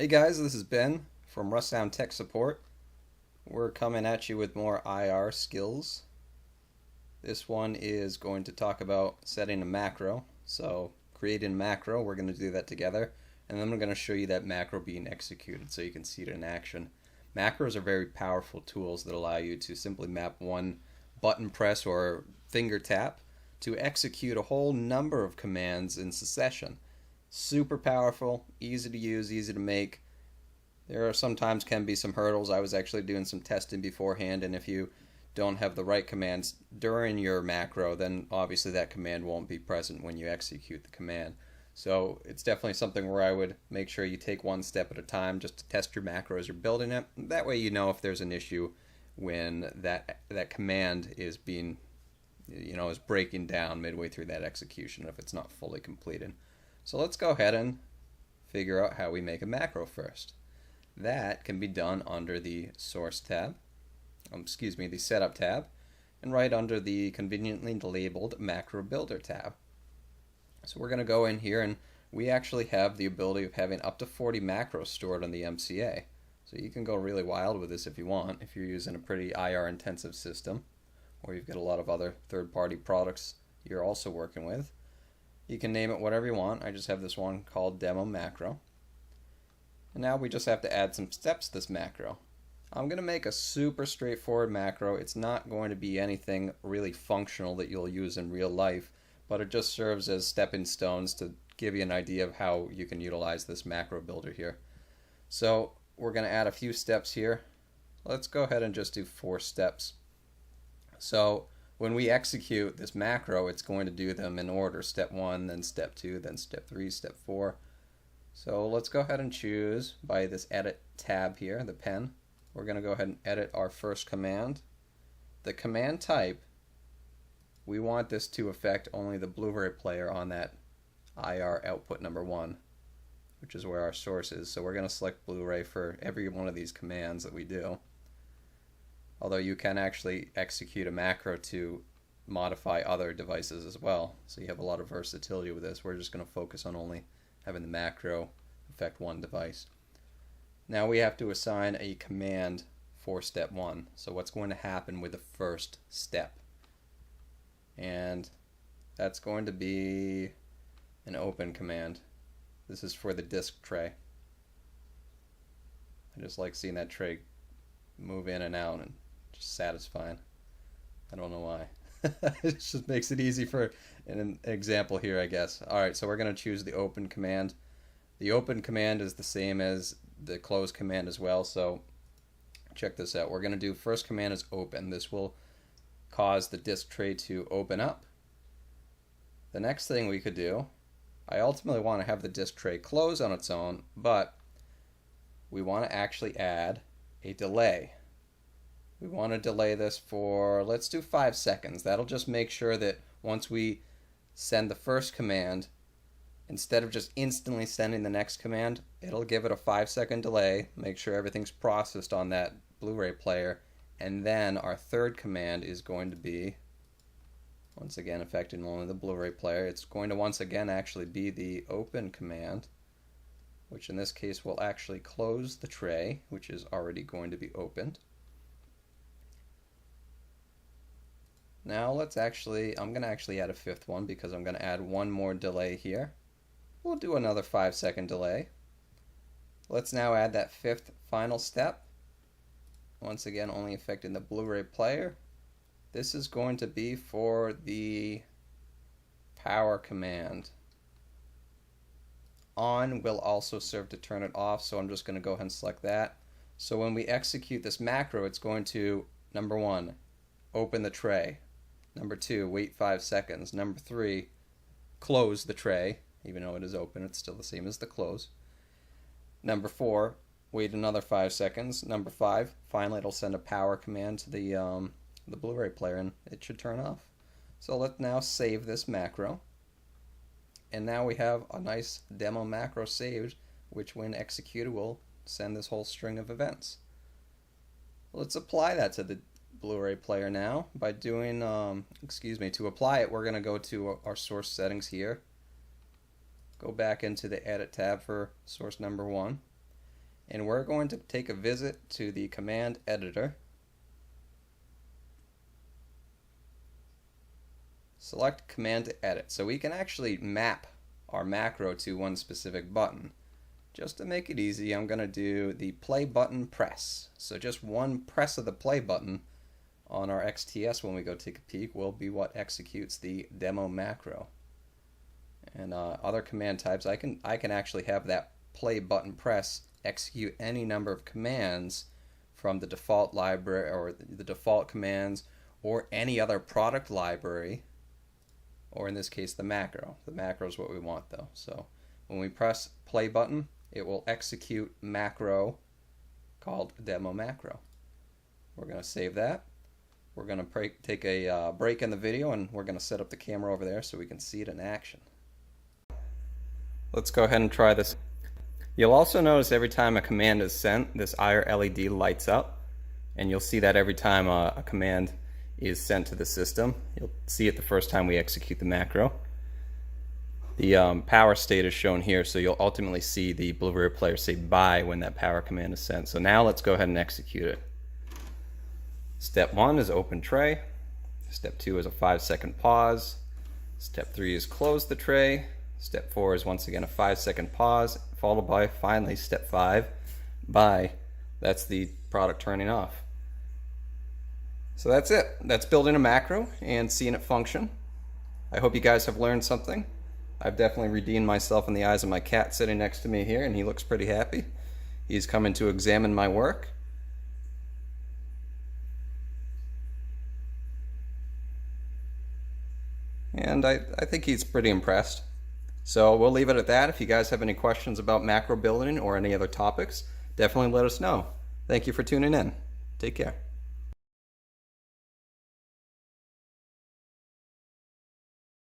Hey guys, this is Ben from Sound Tech Support. We're coming at you with more IR skills. This one is going to talk about setting a macro. So, creating a macro, we're going to do that together. And then I'm going to show you that macro being executed so you can see it in action. Macros are very powerful tools that allow you to simply map one button press or finger tap to execute a whole number of commands in succession. Super powerful, easy to use, easy to make. There are sometimes can be some hurdles. I was actually doing some testing beforehand, and if you don't have the right commands during your macro, then obviously that command won't be present when you execute the command. So it's definitely something where I would make sure you take one step at a time just to test your macro as you're building it. That way you know if there's an issue when that command is being, is breaking down midway through that execution if it's not fully completed. So let's go ahead and figure out how we make a macro first. That can be done under the Source tab, the Setup tab, and right under the conveniently labeled Macro Builder tab. So we're going to go in here, and we actually have the ability of having up to 40 macros stored on the MCA. So you can go really wild with this if you want, if you're using a pretty IR intensive system, or you've got a lot of other third-party products you're also working with. You can name it whatever you want. I just have this one called Demo Macro. And now we just have to add some steps to this macro. I'm going to make a super straightforward macro. It's not going to be anything really functional that you'll use in real life, but it just serves as stepping stones to give you an idea of how you can utilize this macro builder here. So we're going to add a few steps here. Let's go ahead and just do 4 steps. So when we execute this macro, it's going to do them in order. Step 1, then step 2, then step 3, step 4. So let's go ahead and choose by this edit tab here, the pen. We're going to go ahead and edit our first command. The command type, we want this to affect only the Blu-ray player on that IR output number 1, which is where our source is. So we're going to select Blu-ray for every one of these commands that we do. Although you can actually execute a macro to modify other devices as well. So you have a lot of versatility with this. We're just going to focus on only having the macro affect one device. Now we have to assign a command for step 1. So what's going to happen with the first step? And that's going to be an open command. This is for the disk tray. I just like seeing that tray move in and out, and just satisfying. I don't know why. It just makes it easy for an example here, I guess. Alright, so we're going to choose the open command. The open command is the same as the close command as well, so check this out. We're going to do first command is open. This will cause the disk tray to open up. The next thing we could do, I ultimately want to have the disk tray close on its own, but we want to actually add a delay. We want to delay this for, let's do 5 seconds. That'll just make sure that once we send the first command, instead of just instantly sending the next command, it'll give it a 5-second delay, make sure everything's processed on that Blu-ray player, and then our third command is going to be, once again affecting only the Blu-ray player, it's going to once again actually be the open command, which in this case will actually close the tray, which is already going to be opened. Now I'm going to actually add a 5th one because I'm going to add one more delay here. We'll do another 5-second delay. Let's now add that 5th final step. Once again, only affecting the Blu-ray player. This is going to be for the power command. On will also serve to turn it off, so I'm just going to go ahead and select that. So when we execute this macro, it's going to, number 1, open the tray. Number 2, wait 5 seconds. Number 3, close the tray. Even though it is open, it's still the same as the close. Number 4, wait another 5 seconds. Number 5, finally it'll send a power command to the Blu-ray player, and it should turn off. So let's now save this macro. And now we have a nice demo macro saved, which when executed will send this whole string of events. Let's apply that to the Blu-ray player now by doing, to apply it, we're going to go to our source settings here, go back into the edit tab for source number 1, and we're going to take a visit to the command editor. Select command to edit, so we can actually map our macro to one specific button. Just to make it easy, I'm going to do the play button press. So just one press of the play button on our XTS when we go take a peek will be what executes the demo macro. And other command types, I can actually have that play button press execute any number of commands from the default library or the default commands or any other product library, or in this case the macro. The macro is what we want though. So when we press play button, it will execute macro called demo macro. We're going to save that. We're going to take a break in the video, and we're going to set up the camera over there so we can see it in action. Let's go ahead and try this. You'll also notice every time a command is sent, this IR LED lights up, and you'll see that every time a command is sent to the system. You'll see it the first time we execute the macro. The power state is shown here, so you'll ultimately see the Blu-ray player say bye when that power command is sent. So now let's go ahead and execute it. Step 1 is open tray. Step 2 is a 5-second pause. Step 3 is close the tray. Step 4 is once again a 5-second pause, followed by finally step 5, bye. That's the product turning off. So that's it. That's building a macro and seeing it function. I hope you guys have learned something. I've definitely redeemed myself in the eyes of my cat sitting next to me here, and he looks pretty happy. He's coming to examine my work. And I think he's pretty impressed. So we'll leave it at that. If you guys have any questions about macro building or any other topics, definitely let us know. Thank you for tuning in. Take care.